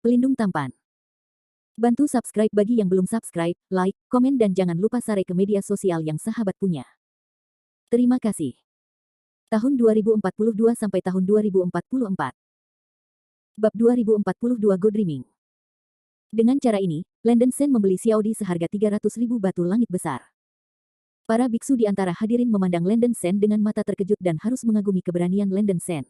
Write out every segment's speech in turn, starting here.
pelindung tampan. Bantu subscribe bagi yang belum subscribe, like, komen dan jangan lupa share ke media sosial yang sahabat punya. Terima kasih. Tahun 2042 sampai tahun 2044. Bab 2042 Go Dreaming. Dengan cara ini, Landen Sen membeli Xiaodi seharga 300.000 batu langit besar. Para biksu di antara hadirin memandang Landen Sen dengan mata terkejut dan harus mengagumi keberanian Landen Sen.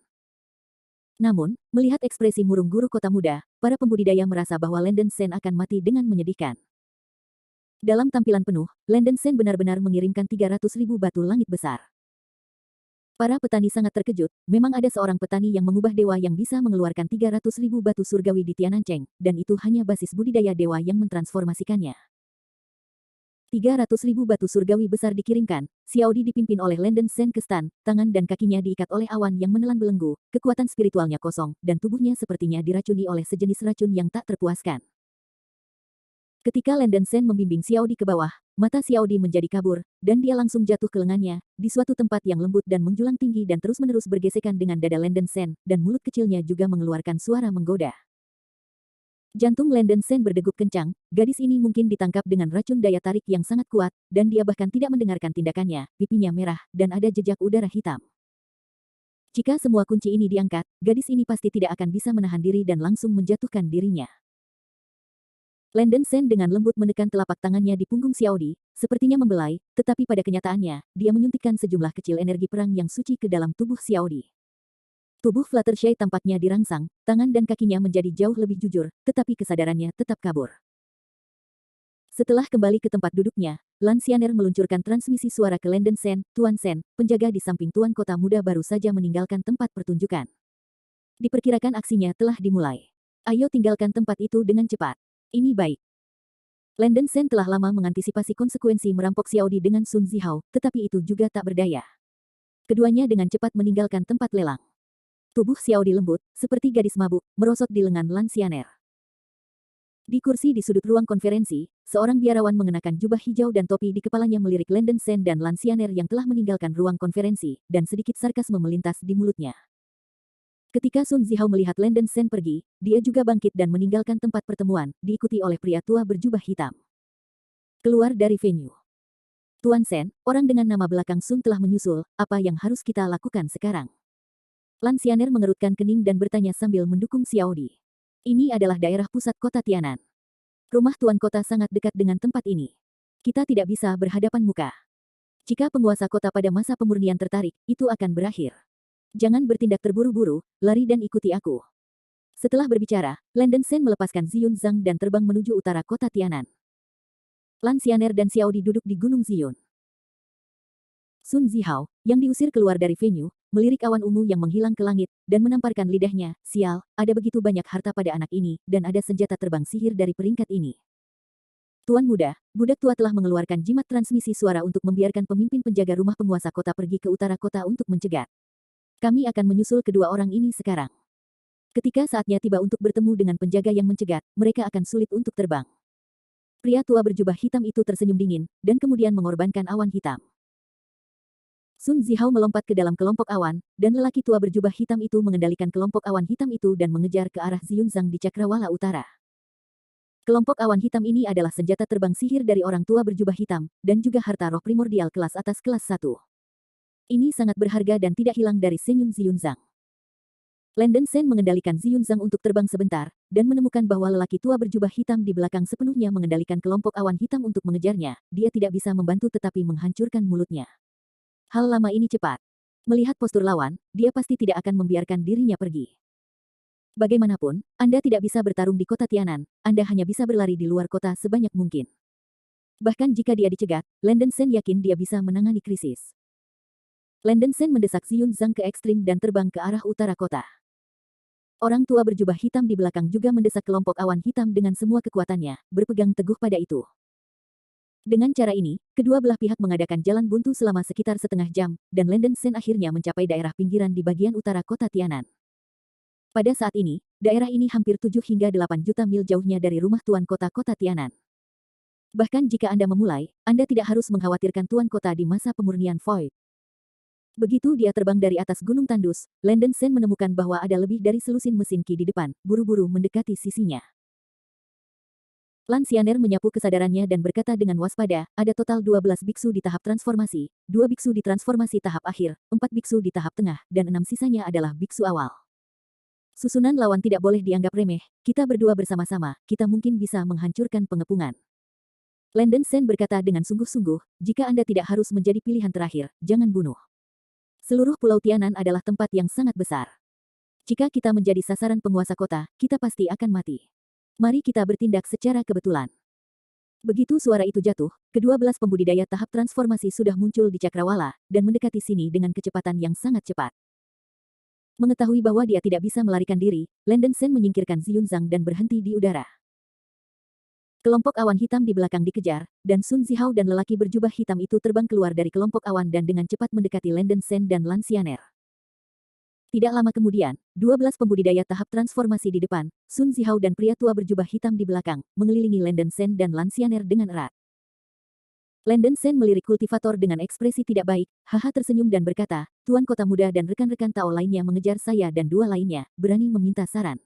Namun, melihat ekspresi murung guru kota muda, para pembudidaya merasa bahwa Landen Sen akan mati dengan menyedihkan. Dalam tampilan penuh, Landen Sen benar-benar mengirimkan 300.000 batu langit besar. Para petani sangat terkejut, memang ada seorang petani yang mengubah dewa yang bisa mengeluarkan 300.000 batu surgawi di Tianancheng, dan itu hanya basis budidaya dewa yang mentransformasikannya. 300.000 batu surgawi besar dikirimkan, Xiaodi dipimpin oleh Landen Sen ke stan, tangan dan kakinya diikat oleh awan yang menelan belenggu, kekuatan spiritualnya kosong, dan tubuhnya sepertinya diracuni oleh sejenis racun yang tak terpuaskan. Ketika Landen Sen membimbing Xiaodi ke bawah, mata Xiaodi menjadi kabur, dan dia langsung jatuh ke lengannya, di suatu tempat yang lembut dan menjulang tinggi dan terus-menerus bergesekan dengan dada Landen Sen, dan mulut kecilnya juga mengeluarkan suara menggoda. Jantung Landen Sen berdegup kencang, gadis ini mungkin ditangkap dengan racun daya tarik yang sangat kuat, dan dia bahkan tidak mendengarkan tindakannya, pipinya merah, dan ada jejak udara hitam. Jika semua kunci ini diangkat, gadis ini pasti tidak akan bisa menahan diri dan langsung menjatuhkan dirinya. Landen Sen dengan lembut menekan telapak tangannya di punggung Xiaodi, sepertinya membelai, tetapi pada kenyataannya, dia menyuntikkan sejumlah kecil energi perang yang suci ke dalam tubuh Xiaodi. Tubuh Fluttershy tampaknya dirangsang, tangan dan kakinya menjadi jauh lebih jujur, tetapi kesadarannya tetap kabur. Setelah kembali ke tempat duduknya, Lan Xianer meluncurkan transmisi suara ke Landen Sen, Tuan Sen, penjaga di samping Tuan Kota Muda baru saja meninggalkan tempat pertunjukan. Diperkirakan aksinya telah dimulai. Ayo tinggalkan tempat itu dengan cepat. Ini baik. Landen Sen telah lama mengantisipasi konsekuensi merampok Xiaodi dengan Sun Zihao, tetapi itu juga tak berdaya. Keduanya dengan cepat meninggalkan tempat lelang. Tubuh Xiaodi lembut, seperti gadis mabuk, merosot di lengan Lan Xianer. Di kursi di sudut ruang konferensi, seorang biarawan mengenakan jubah hijau dan topi di kepalanya melirik Landen Sen dan Lan Xianer yang telah meninggalkan ruang konferensi, dan sedikit sarkasme melintas di mulutnya. Ketika Sun Zihao melihat Landen Sen pergi, dia juga bangkit dan meninggalkan tempat pertemuan, diikuti oleh pria tua berjubah hitam. Keluar dari venue. Tuan Sen, orang dengan nama belakang Sun telah menyusul, apa yang harus kita lakukan sekarang? Lan Xianer mengerutkan kening dan bertanya sambil mendukung Xiaodi. Ini adalah daerah pusat kota Tianan. Rumah Tuan Kota sangat dekat dengan tempat ini. Kita tidak bisa berhadapan muka. Jika penguasa kota pada masa pemurnian tertarik, itu akan berakhir. Jangan bertindak terburu-buru, lari dan ikuti aku. Setelah berbicara, Landen Sen melepaskan Ziyun Zhang dan terbang menuju utara kota Tianan. Lan Xianer dan Xiaodi duduk di Gunung Ziyun. Sun Zihao, yang diusir keluar dari venue, melirik awan ungu yang menghilang ke langit, dan menamparkan lidahnya, sial, ada begitu banyak harta pada anak ini, dan ada senjata terbang sihir dari peringkat ini. Tuan muda, budak tua telah mengeluarkan jimat transmisi suara untuk membiarkan pemimpin penjaga rumah penguasa kota pergi ke utara kota untuk mencegat. Kami akan menyusul kedua orang ini sekarang. Ketika saatnya tiba untuk bertemu dengan penjaga yang mencegat, mereka akan sulit untuk terbang. Pria tua berjubah hitam itu tersenyum dingin, dan kemudian mengorbankan awan hitam. Sun Zihao melompat ke dalam kelompok awan, dan lelaki tua berjubah hitam itu mengendalikan kelompok awan hitam itu dan mengejar ke arah Ziyunzhang di Cakrawala Utara. Kelompok awan hitam ini adalah senjata terbang sihir dari orang tua berjubah hitam, dan juga harta roh primordial kelas atas kelas 1. Ini sangat berharga dan tidak hilang dari Senyum Ziyunzhang. Landen Sen mengendalikan Ziyunzhang untuk terbang sebentar, dan menemukan bahwa lelaki tua berjubah hitam di belakang sepenuhnya mengendalikan kelompok awan hitam untuk mengejarnya. Dia tidak bisa membantu tetapi menghancurkan mulutnya. Hal lama ini cepat. Melihat postur lawan, dia pasti tidak akan membiarkan dirinya pergi. Bagaimanapun, Anda tidak bisa bertarung di kota Tianan, Anda hanya bisa berlari di luar kota sebanyak mungkin. Bahkan jika dia dicegat, Landen Sen yakin dia bisa menangani krisis. Landen Sen mendesak Ziyunzhang ke ekstrim dan terbang ke arah utara kota. Orang tua berjubah hitam di belakang juga mendesak kelompok awan hitam dengan semua kekuatannya, berpegang teguh pada itu. Dengan cara ini, kedua belah pihak mengadakan jalan buntu selama sekitar setengah jam, dan Landen Sen akhirnya mencapai daerah pinggiran di bagian utara kota Tianan. Pada saat ini, daerah ini hampir 7 hingga 8 juta mil jauhnya dari rumah tuan kota Tianan. Bahkan jika Anda memulai, Anda tidak harus mengkhawatirkan tuan kota di masa pemurnian Void. Begitu dia terbang dari atas gunung tandus, Landen Sen menemukan bahwa ada lebih dari selusin mesin Qi di depan, buru-buru mendekati sisinya. Lan Xianer menyapu kesadarannya dan berkata dengan waspada, ada total 12 biksu di tahap transformasi, 2 biksu di transformasi tahap akhir, 4 biksu di tahap tengah, dan 6 sisanya adalah biksu awal. Susunan lawan tidak boleh dianggap remeh, kita berdua bersama-sama, kita mungkin bisa menghancurkan pengepungan. Landen Sen berkata dengan sungguh-sungguh, jika Anda tidak harus menjadi pilihan terakhir, jangan bunuh. Seluruh Pulau Tianan adalah tempat yang sangat besar. Jika kita menjadi sasaran penguasa kota, kita pasti akan mati. Mari kita bertindak secara kebetulan. Begitu suara itu jatuh, ke-12 pembudidaya tahap transformasi sudah muncul di Cakrawala, dan mendekati sini dengan kecepatan yang sangat cepat. Mengetahui bahwa dia tidak bisa melarikan diri, Landen Sen menyingkirkan Ziyunzang dan berhenti di udara. Kelompok awan hitam di belakang dikejar, dan Sun Zihao dan lelaki berjubah hitam itu terbang keluar dari kelompok awan dan dengan cepat mendekati Landen Sen dan Lan Xianer. Tidak lama kemudian, 12 pembudidaya tahap transformasi di depan, Sun Zihao dan pria tua berjubah hitam di belakang, mengelilingi Landen Sen dan Lan Xianer dengan erat. Landen Sen melirik kultivator dengan ekspresi tidak baik, haha tersenyum dan berkata, Tuan Kota Muda dan rekan-rekan Tao lainnya mengejar saya dan dua lainnya, berani meminta saran.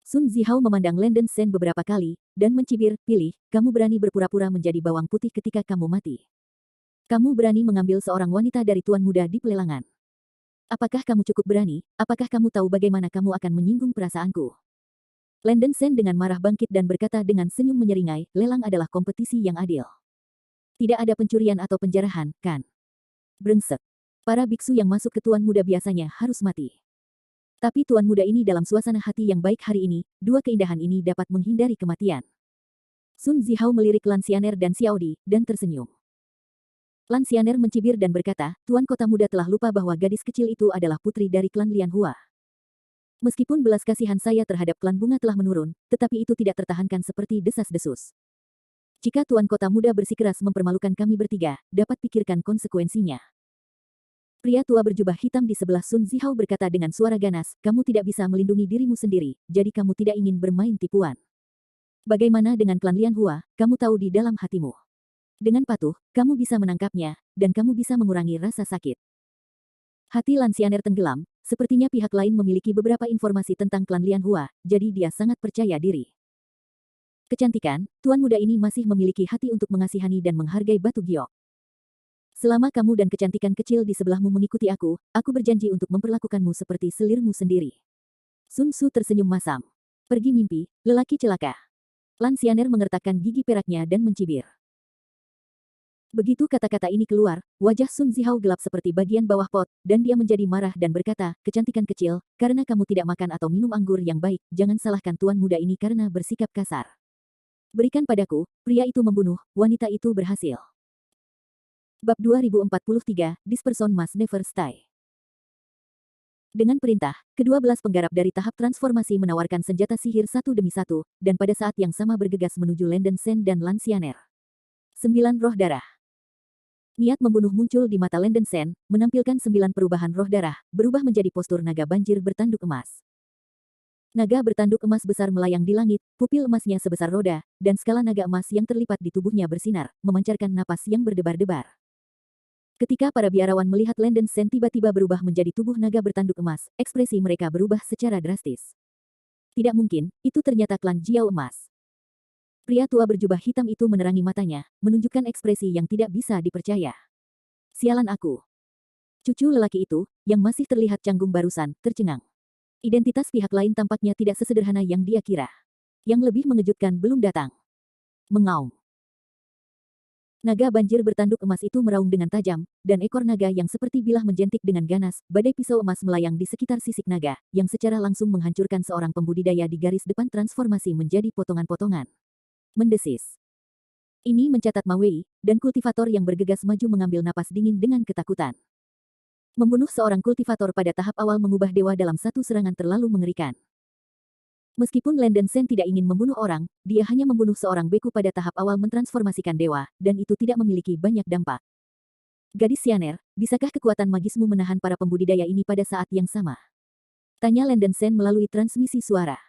Sun Zihao memandang Landen Sen beberapa kali, dan mencibir, pilih, kamu berani berpura-pura menjadi bawang putih ketika kamu mati. Kamu berani mengambil seorang wanita dari Tuan Muda di pelelangan. Apakah kamu cukup berani? Apakah kamu tahu bagaimana kamu akan menyinggung perasaanku? Landen Sen dengan marah bangkit dan berkata dengan senyum menyeringai, lelang adalah kompetisi yang adil. Tidak ada pencurian atau penjarahan, kan? Brengsek. Para biksu yang masuk ke Tuan Muda biasanya harus mati. Tapi Tuan Muda ini dalam suasana hati yang baik hari ini, dua keindahan ini dapat menghindari kematian. Sun Zihao melirik Lan Xianer dan Xiao Di, dan tersenyum. Lan Xianer mencibir dan berkata, Tuan Kota Muda telah lupa bahwa gadis kecil itu adalah putri dari klan Lianhua. Meskipun belas kasihan saya terhadap klan bunga telah menurun, tetapi itu tidak tertahankan seperti desas-desus. Jika Tuan Kota Muda bersikeras mempermalukan kami bertiga, dapat pikirkan konsekuensinya. Pria tua berjubah hitam di sebelah Sun Zihao berkata dengan suara ganas, kamu tidak bisa melindungi dirimu sendiri, jadi kamu tidak ingin bermain tipuan. Bagaimana dengan klan Lianhua, kamu tahu di dalam hatimu. Dengan patuh, kamu bisa menangkapnya, dan kamu bisa mengurangi rasa sakit. Hati Lan Xianer tenggelam, sepertinya pihak lain memiliki beberapa informasi tentang klan Lianhua, jadi dia sangat percaya diri. Kecantikan, Tuan Muda ini masih memiliki hati untuk mengasihani dan menghargai batu giok. Selama kamu dan kecantikan kecil di sebelahmu mengikuti aku berjanji untuk memperlakukanmu seperti selirmu sendiri. Sun Tzu tersenyum masam. Pergi mimpi, lelaki celaka. Lan Xianer mengertakkan gigi peraknya dan mencibir. Begitu kata-kata ini keluar, wajah Sun Zihao gelap seperti bagian bawah pot, dan dia menjadi marah dan berkata, kecantikan kecil, karena kamu tidak makan atau minum anggur yang baik, jangan salahkan Tuan Muda ini karena bersikap kasar. Berikan padaku, pria itu membunuh, wanita itu berhasil. Bab 2043, This person must never stay. Dengan perintah, ke-12 penggarap dari tahap transformasi menawarkan senjata sihir satu demi satu, dan pada saat yang sama bergegas menuju Landen Sen dan Lan Xianer. 9 roh darah. Niat membunuh muncul di mata Landen Sen, menampilkan 9 perubahan roh darah, berubah menjadi postur naga banjir bertanduk emas. Naga bertanduk emas besar melayang di langit, pupil emasnya sebesar roda, dan skala naga emas yang terlipat di tubuhnya bersinar, memancarkan napas yang berdebar-debar. Ketika para biarawan melihat Landen Sen tiba-tiba berubah menjadi tubuh naga bertanduk emas, ekspresi mereka berubah secara drastis. Tidak mungkin, itu ternyata klan Jiao Emas. Pria tua berjubah hitam itu menerangi matanya, menunjukkan ekspresi yang tidak bisa dipercaya. Sialan aku. Cucu lelaki itu, yang masih terlihat canggung barusan, tercengang. Identitas pihak lain tampaknya tidak sesederhana yang dia kira. Yang lebih mengejutkan belum datang. Mengaum. Naga banjir bertanduk emas itu meraung dengan tajam, dan ekor naga yang seperti bilah menjentik dengan ganas, badai pisau emas melayang di sekitar sisik naga, yang secara langsung menghancurkan seorang pembudidaya di garis depan transformasi menjadi potongan-potongan. Mendesis. Ini mencatat Ma Wei, dan kultivator yang bergegas maju mengambil napas dingin dengan ketakutan. Membunuh seorang kultivator pada tahap awal mengubah dewa dalam satu serangan terlalu mengerikan. Meskipun Landen Sen tidak ingin membunuh orang, dia hanya membunuh seorang beku pada tahap awal mentransformasikan dewa, dan itu tidak memiliki banyak dampak. Gadis Xianer, bisakah kekuatan magismu menahan para pembudidaya ini pada saat yang sama? Tanya Landen Sen melalui transmisi suara.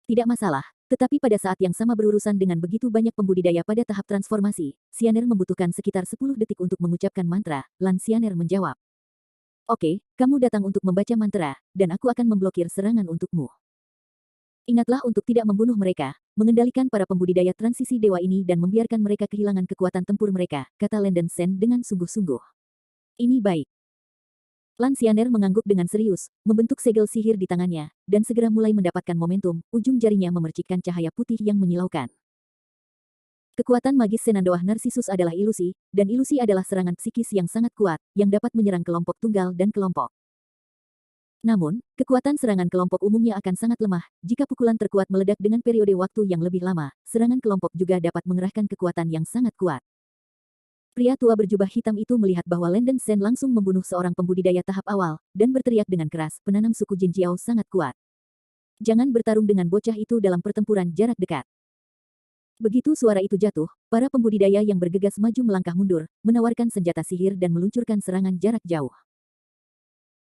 Tidak masalah, Tetapi pada saat yang sama berurusan dengan begitu banyak pembudidaya pada tahap transformasi, Xianer membutuhkan sekitar 10 detik untuk mengucapkan mantra. Lan Xianer menjawab, "Oke, kamu datang untuk membaca mantra, dan aku akan memblokir serangan untukmu. Ingatlah untuk tidak membunuh mereka, mengendalikan para pembudidaya transisi dewa ini dan membiarkan mereka kehilangan kekuatan tempur mereka," kata Landen Sen dengan sungguh-sungguh. "Ini baik." Lan Xianer mengangguk dengan serius, membentuk segel sihir di tangannya, dan segera mulai mendapatkan momentum, ujung jarinya memercikkan cahaya putih yang menyilaukan. Kekuatan magis Senandoah Narsisus adalah ilusi, dan ilusi adalah serangan psikis yang sangat kuat, yang dapat menyerang kelompok tunggal dan kelompok. Namun, kekuatan serangan kelompok umumnya akan sangat lemah, jika pukulan terkuat meledak dengan periode waktu yang lebih lama, serangan kelompok juga dapat mengerahkan kekuatan yang sangat kuat. Pria tua berjubah hitam itu melihat bahwa Landen Sen langsung membunuh seorang pembudidaya tahap awal, dan berteriak dengan keras, penanam suku Jinjiao sangat kuat. Jangan bertarung dengan bocah itu dalam pertempuran jarak dekat. Begitu suara itu jatuh, para pembudidaya yang bergegas maju melangkah mundur, menawarkan senjata sihir dan meluncurkan serangan jarak jauh.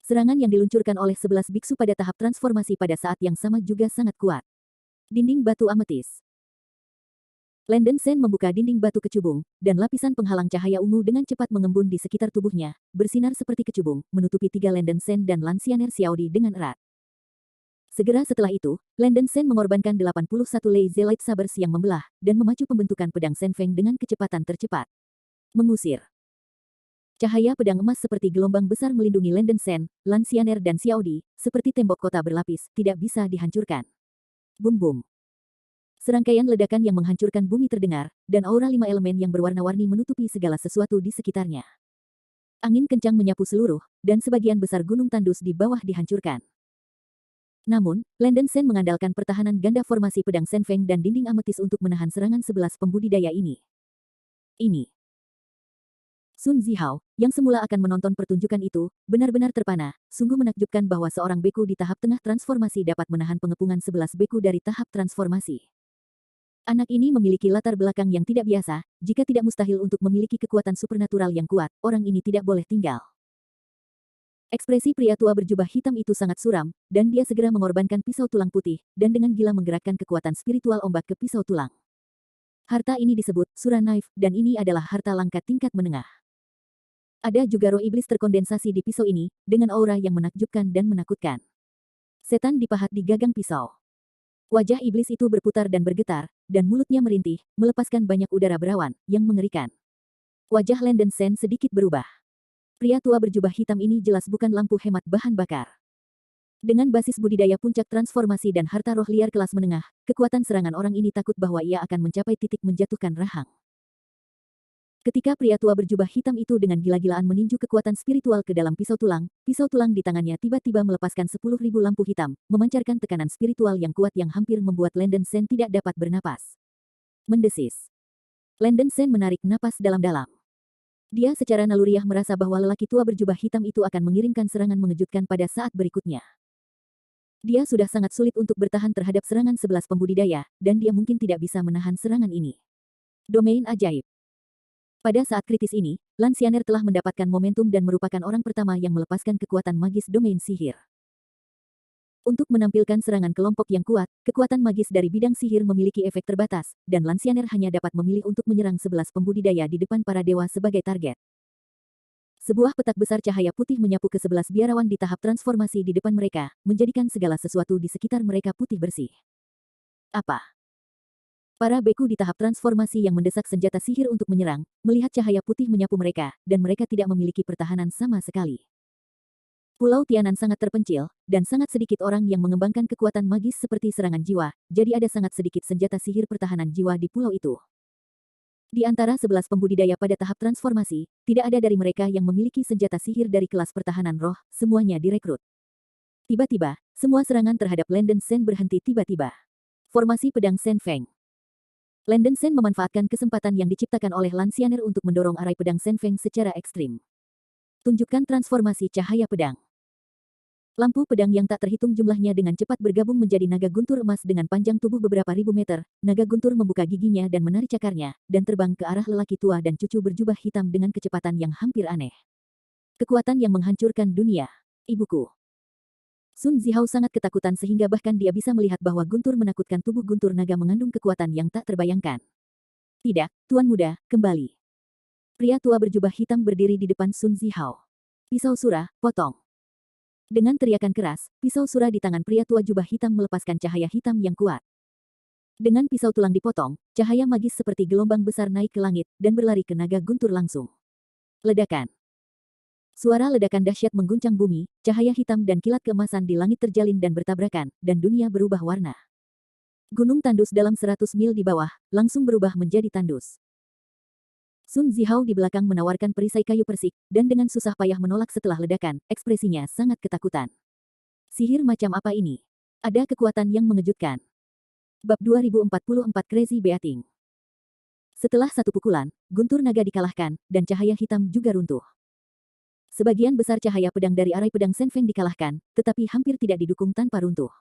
Serangan yang diluncurkan oleh 11 biksu pada tahap transformasi pada saat yang sama juga sangat kuat. Dinding batu ametis. Landen Sen membuka dinding batu kecubung, dan lapisan penghalang cahaya ungu dengan cepat mengembun di sekitar tubuhnya, bersinar seperti kecubung, menutupi tiga Landen Sen dan Lan Xianer Xiaodi dengan erat. Segera setelah itu, Landen Sen mengorbankan 81 lazy lightsabers yang membelah, dan memacu pembentukan pedang Sen Feng dengan kecepatan tercepat. Mengusir. Cahaya pedang emas seperti gelombang besar melindungi Landen Sen, Lan Xianer dan Xiaodi, seperti tembok kota berlapis, tidak bisa dihancurkan. Bum-bum. Serangkaian ledakan yang menghancurkan bumi terdengar, dan aura 5 elemen yang berwarna-warni menutupi segala sesuatu di sekitarnya. Angin kencang menyapu seluruh, dan sebagian besar gunung tandus di bawah dihancurkan. Namun, Landen Sen mengandalkan pertahanan ganda formasi pedang Sen Feng dan dinding ametis untuk menahan serangan 11 pembudidaya ini. Ini. Sun Zihao, yang semula akan menonton pertunjukan itu, benar-benar terpana, sungguh menakjubkan bahwa seorang beku di tahap tengah transformasi dapat menahan pengepungan 11 beku dari tahap transformasi. Anak ini memiliki latar belakang yang tidak biasa, jika tidak mustahil untuk memiliki kekuatan supernatural yang kuat, orang ini tidak boleh tinggal. Ekspresi pria tua berjubah hitam itu sangat suram, dan dia segera mengorbankan pisau tulang putih, dan dengan gila menggerakkan kekuatan spiritual ombak ke pisau tulang. Harta ini disebut Sura Knife, dan ini adalah harta langka tingkat menengah. Ada juga roh iblis terkondensasi di pisau ini, dengan aura yang menakjubkan dan menakutkan. Setan dipahat di gagang pisau. Wajah iblis itu berputar dan bergetar, dan mulutnya merintih, melepaskan banyak udara berawan, yang mengerikan. Wajah Landen Sen sedikit berubah. Pria tua berjubah hitam ini jelas bukan lampu hemat bahan bakar. Dengan basis budidaya puncak transformasi dan harta roh liar kelas menengah, kekuatan serangan orang ini takut bahwa ia akan mencapai titik menjatuhkan rahang. Ketika pria tua berjubah hitam itu dengan gila-gilaan meninju kekuatan spiritual ke dalam pisau tulang di tangannya tiba-tiba melepaskan 10.000 lampu hitam, memancarkan tekanan spiritual yang kuat yang hampir membuat Landen Sen tidak dapat bernapas. Mendesis. Landen Sen menarik napas dalam-dalam. Dia secara naluriah merasa bahwa lelaki tua berjubah hitam itu akan mengirimkan serangan mengejutkan pada saat berikutnya. Dia sudah sangat sulit untuk bertahan terhadap serangan 11 pembudidaya, dan dia mungkin tidak bisa menahan serangan ini. Domain ajaib. Pada saat kritis ini, Lan Xianer telah mendapatkan momentum dan merupakan orang pertama yang melepaskan kekuatan magis domain sihir. Untuk menampilkan serangan kelompok yang kuat, kekuatan magis dari bidang sihir memiliki efek terbatas, dan Lan Xianer hanya dapat memilih untuk menyerang 11 pembudidaya di depan para dewa sebagai target. Sebuah petak besar cahaya putih menyapu ke 11 biarawan di tahap transformasi di depan mereka, menjadikan segala sesuatu di sekitar mereka putih bersih. Apa? Para beku di tahap transformasi yang mendesak senjata sihir untuk menyerang, melihat cahaya putih menyapu mereka, dan mereka tidak memiliki pertahanan sama sekali. Pulau Tianan sangat terpencil, dan sangat sedikit orang yang mengembangkan kekuatan magis seperti serangan jiwa, jadi ada sangat sedikit senjata sihir pertahanan jiwa di pulau itu. Di antara 11 pembudidaya pada tahap transformasi, tidak ada dari mereka yang memiliki senjata sihir dari kelas pertahanan roh, semuanya direkrut. Tiba-tiba, semua serangan terhadap Landen Sen berhenti tiba-tiba. Formasi pedang Sen Feng. Landen Sen memanfaatkan kesempatan yang diciptakan oleh Lan Xianer untuk mendorong arai pedang Sen Feng secara ekstrim. Tunjukkan transformasi cahaya pedang. Lampu pedang yang tak terhitung jumlahnya dengan cepat bergabung menjadi naga guntur emas dengan panjang tubuh beberapa ribu meter. Naga guntur membuka giginya dan menarik cakarnya, dan terbang ke arah lelaki tua dan cucu berjubah hitam dengan kecepatan yang hampir aneh. Kekuatan yang menghancurkan dunia. Ibuku. Sun Zihao sangat ketakutan sehingga bahkan dia bisa melihat bahwa guntur menakutkan tubuh guntur naga mengandung kekuatan yang tak terbayangkan. Tidak, Tuan Muda, kembali. Pria tua berjubah hitam berdiri di depan Sun Zihao. Pisau surah, potong. Dengan teriakan keras, pisau surah di tangan pria tua jubah hitam melepaskan cahaya hitam yang kuat. Dengan pisau tulang dipotong, cahaya magis seperti gelombang besar naik ke langit dan berlari ke naga guntur langsung. Ledakan. Suara ledakan dahsyat mengguncang bumi, cahaya hitam dan kilat keemasan di langit terjalin dan bertabrakan, dan dunia berubah warna. Gunung tandus dalam 100 mil di bawah, langsung berubah menjadi tandus. Sun Zihao di belakang menawarkan perisai kayu persik, dan dengan susah payah menolak setelah ledakan, ekspresinya sangat ketakutan. Sihir macam apa ini? Ada kekuatan yang mengejutkan. Bab 2044 Crazy Beating. Setelah satu pukulan, guntur naga dikalahkan, dan cahaya hitam juga runtuh. Sebagian besar cahaya pedang dari arai pedang Shen Feng dikalahkan, tetapi hampir tidak didukung tanpa runtuh.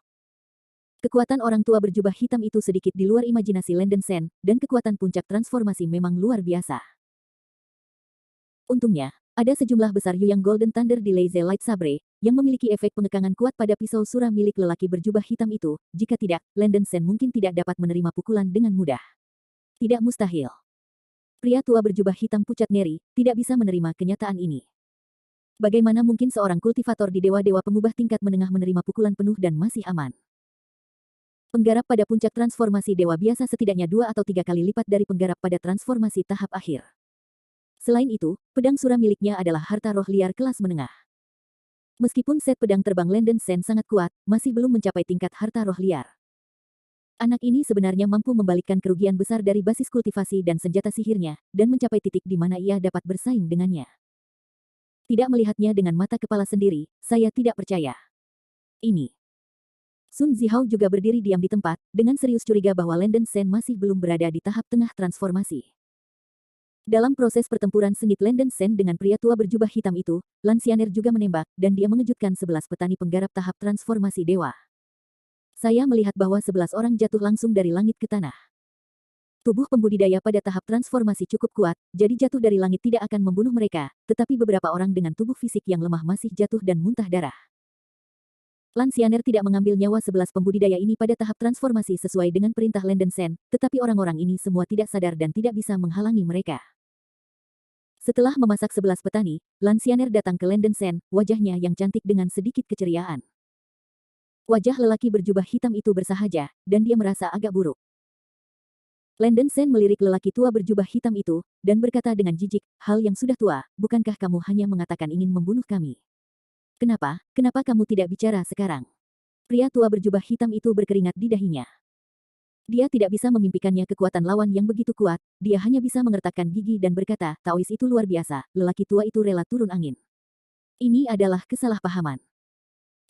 Kekuatan orang tua berjubah hitam itu sedikit di luar imajinasi Landen Shen, dan kekuatan puncak transformasi memang luar biasa. Untungnya, ada sejumlah besar Yuyang Golden Thunder di Lazy Light Sabre, yang memiliki efek pengekangan kuat pada pisau surah milik lelaki berjubah hitam itu, jika tidak, Landen Shen mungkin tidak dapat menerima pukulan dengan mudah. Tidak mustahil. Pria tua berjubah hitam pucat ngeri, tidak bisa menerima kenyataan ini. Bagaimana mungkin seorang kultivator di dewa-dewa pengubah tingkat menengah menerima pukulan penuh dan masih aman? Penggarap pada puncak transformasi dewa biasa setidaknya 2 atau 3 kali lipat dari penggarap pada transformasi tahap akhir. Selain itu, pedang surah miliknya adalah harta roh liar kelas menengah. Meskipun set pedang terbang Landen Shen sangat kuat, masih belum mencapai tingkat harta roh liar. Anak ini sebenarnya mampu membalikkan kerugian besar dari basis kultivasi dan senjata sihirnya, dan mencapai titik di mana ia dapat bersaing dengannya. Tidak melihatnya dengan mata kepala sendiri, saya tidak percaya. Ini. Sun Zihao juga berdiri diam di tempat, dengan serius curiga bahwa Landen Shen masih belum berada di tahap tengah transformasi. Dalam proses pertempuran sengit Landen Shen dengan pria tua berjubah hitam itu, Lansyaner juga menembak, dan dia mengejutkan 11 petani penggarap tahap transformasi dewa. Saya melihat bahwa 11 orang jatuh langsung dari langit ke tanah. Tubuh pembudidaya pada tahap transformasi cukup kuat, jadi jatuh dari langit tidak akan membunuh mereka, tetapi beberapa orang dengan tubuh fisik yang lemah masih jatuh dan muntah darah. Lansyaner tidak mengambil nyawa 11 pembudidaya ini pada tahap transformasi sesuai dengan perintah Landen Shen, tetapi orang-orang ini semua tidak sadar dan tidak bisa menghalangi mereka. Setelah memasak 11 petani, Lansyaner datang ke Landen Shen, wajahnya yang cantik dengan sedikit keceriaan. Wajah lelaki berjubah hitam itu bersahaja, dan dia merasa agak buruk. Landen Shen melirik lelaki tua berjubah hitam itu, dan berkata dengan jijik, hal yang sudah tua, bukankah kamu hanya mengatakan ingin membunuh kami? Kenapa kamu tidak bicara sekarang? Pria tua berjubah hitam itu berkeringat di dahinya. Dia tidak bisa memimpikannya kekuatan lawan yang begitu kuat, dia hanya bisa mengertakkan gigi dan berkata, Taois itu luar biasa, lelaki tua itu rela turun angin. Ini adalah kesalahpahaman.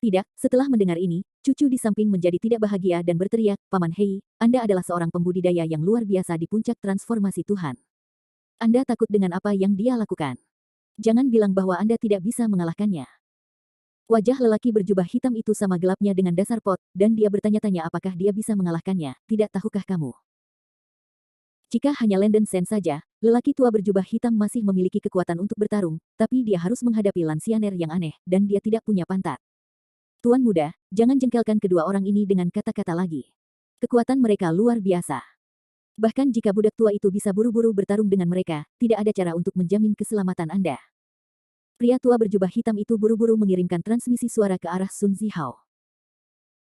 Tidak, setelah mendengar ini, cucu di samping menjadi tidak bahagia dan berteriak, Paman Hei, Anda adalah seorang pembudidaya yang luar biasa di puncak transformasi Tuhan. Anda takut dengan apa yang dia lakukan. Jangan bilang bahwa Anda tidak bisa mengalahkannya. Wajah lelaki berjubah hitam itu sama gelapnya dengan dasar pot, dan dia bertanya-tanya apakah dia bisa mengalahkannya, tidak tahukah kamu? Jika hanya Landen Shen saja, lelaki tua berjubah hitam masih memiliki kekuatan untuk bertarung, tapi dia harus menghadapi Lansyaner yang aneh, dan dia tidak punya pantat. Tuan muda, jangan jengkelkan kedua orang ini dengan kata-kata lagi. Kekuatan mereka luar biasa. Bahkan jika budak tua itu bisa buru-buru bertarung dengan mereka, tidak ada cara untuk menjamin keselamatan Anda. Pria tua berjubah hitam itu buru-buru mengirimkan transmisi suara ke arah Sun Zihao.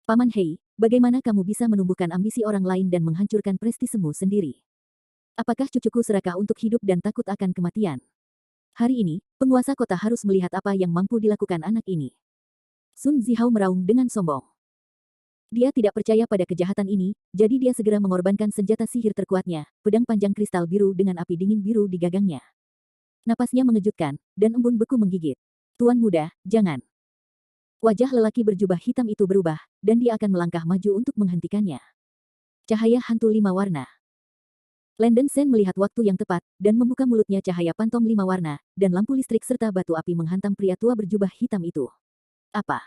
Paman Hei, bagaimana kamu bisa menumbuhkan ambisi orang lain dan menghancurkan prestisemu sendiri? Apakah cucuku serakah untuk hidup dan takut akan kematian? Hari ini, penguasa kota harus melihat apa yang mampu dilakukan anak ini. Sun Zihao meraung dengan sombong. Dia tidak percaya pada kejahatan ini, jadi dia segera mengorbankan senjata sihir terkuatnya, pedang panjang kristal biru dengan api dingin biru di gagangnya. Napasnya mengejutkan, dan embun beku menggigit. Tuan muda, jangan. Wajah lelaki berjubah hitam itu berubah, dan dia akan melangkah maju untuk menghentikannya. Cahaya hantu 5 warna. Landen Shen melihat waktu yang tepat, dan membuka mulutnya cahaya pantom 5 warna, dan lampu listrik serta batu api menghantam pria tua berjubah hitam itu. Apa?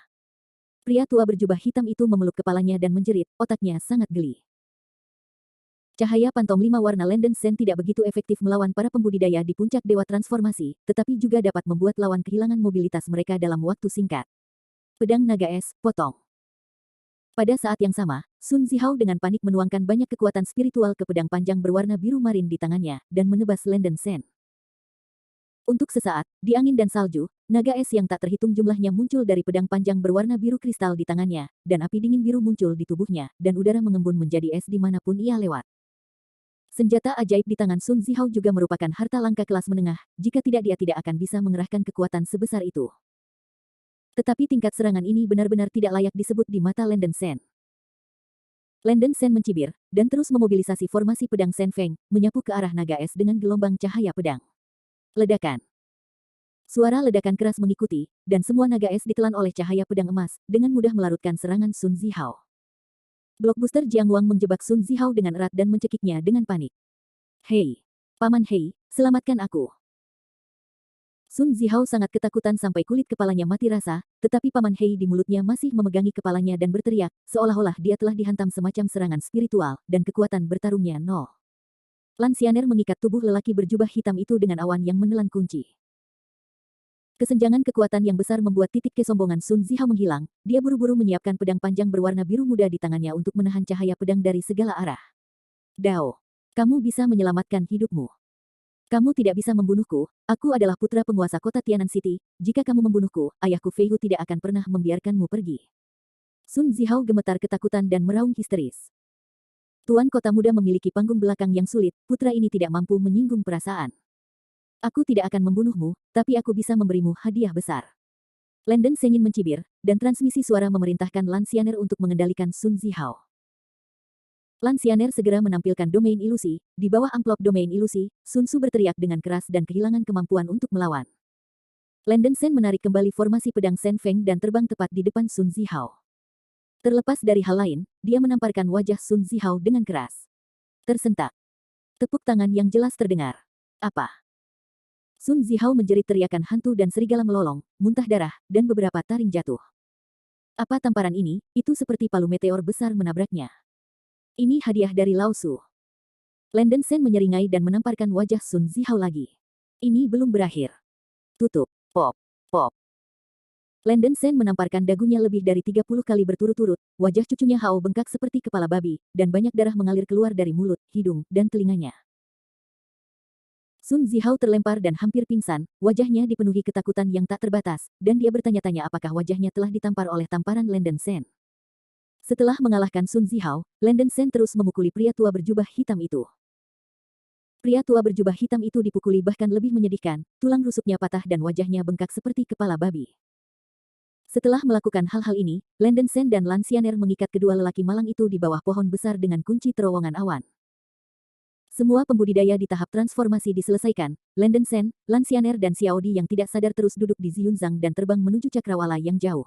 Pria tua berjubah hitam itu memeluk kepalanya dan menjerit, otaknya sangat geli. Cahaya pantom 5 warna Landen Shen tidak begitu efektif melawan para pembudidaya di puncak dewa transformasi, tetapi juga dapat membuat lawan kehilangan mobilitas mereka dalam waktu singkat. Pedang naga es, potong. Pada saat yang sama, Sun Zihao dengan panik menuangkan banyak kekuatan spiritual ke pedang panjang berwarna biru marin di tangannya, dan menebas Landen Sen. Untuk sesaat, di angin dan salju, naga es yang tak terhitung jumlahnya muncul dari pedang panjang berwarna biru kristal di tangannya, dan api dingin biru muncul di tubuhnya, dan udara mengembun menjadi es dimanapun ia lewat. Senjata ajaib di tangan Sun Zihao juga merupakan harta langka kelas menengah, jika tidak dia tidak akan bisa mengerahkan kekuatan sebesar itu. Tetapi tingkat serangan ini benar-benar tidak layak disebut di mata Landen Sen. Landen Sen mencibir, dan terus memobilisasi formasi pedang Sen Feng, menyapu ke arah naga es dengan gelombang cahaya pedang. Ledakan. Suara ledakan keras mengikuti, dan semua naga es ditelan oleh cahaya pedang emas, dengan mudah melarutkan serangan Sun Zihao. Blockbuster Jiang Wang menjebak Sun Zihao dengan erat dan mencekiknya dengan panik. Hei! Paman Hei, selamatkan aku! Sun Zihao sangat ketakutan sampai kulit kepalanya mati rasa, tetapi Paman Hei di mulutnya masih memegangi kepalanya dan berteriak, seolah-olah dia telah dihantam semacam serangan spiritual, dan kekuatan bertarungnya nol. Lan Xianer mengikat tubuh lelaki berjubah hitam itu dengan awan yang menelan kunci. Kesenjangan kekuatan yang besar membuat titik kesombongan Sun Zihao menghilang, dia buru-buru menyiapkan pedang panjang berwarna biru muda di tangannya untuk menahan cahaya pedang dari segala arah. Dao, kamu bisa menyelamatkan hidupmu. Kamu tidak bisa membunuhku, aku adalah putra penguasa kota Tianan City, jika kamu membunuhku, ayahku Fei Hu tidak akan pernah membiarkanmu pergi. Sun Zihao gemetar ketakutan dan meraung histeris. Tuan kota muda memiliki panggung belakang yang sulit, putra ini tidak mampu menyinggung perasaan. Aku tidak akan membunuhmu, tapi aku bisa memberimu hadiah besar. Landen Sengin mencibir, dan transmisi suara memerintahkan Lan Xianer untuk mengendalikan Sun Zihao. Lan Xianer segera menampilkan domain ilusi, di bawah amplop domain ilusi, Sun Tzu berteriak dengan keras dan kehilangan kemampuan untuk melawan. Landen Sen menarik kembali formasi pedang Sen Feng dan terbang tepat di depan Sun Zihao. Terlepas dari hal lain, dia menamparkan wajah Sun Zihao dengan keras. Tersentak. Tepuk tangan yang jelas terdengar. Apa? Sun Zihao menjerit teriakan hantu dan serigala melolong, muntah darah, dan beberapa taring jatuh. Apa tamparan ini? Itu seperti palu meteor besar menabraknya. Ini hadiah dari Lao Su. Landen Sen menyeringai dan menamparkan wajah Sun Zihao lagi. Ini belum berakhir. Tutup. Pop. Pop. Landen Sen menamparkan dagunya lebih dari 30 kali berturut-turut, wajah cucunya Hao bengkak seperti kepala babi, dan banyak darah mengalir keluar dari mulut, hidung, dan telinganya. Sun Zihao terlempar dan hampir pingsan, wajahnya dipenuhi ketakutan yang tak terbatas, dan dia bertanya-tanya apakah wajahnya telah ditampar oleh tamparan Landen Sen. Setelah mengalahkan Sun Zihao, Landen Sen terus memukuli pria tua berjubah hitam itu. Pria tua berjubah hitam itu dipukuli bahkan lebih menyedihkan, tulang rusuknya patah dan wajahnya bengkak seperti kepala babi. Setelah melakukan hal-hal ini, Landen Sen dan Lan Xianer mengikat kedua lelaki malang itu di bawah pohon besar dengan kunci terowongan awan. Semua pembudidaya di tahap transformasi diselesaikan, Landen Sen, Lan Xianer dan Xiao Di yang tidak sadar terus duduk di Ziyunzang dan terbang menuju cakrawala yang jauh.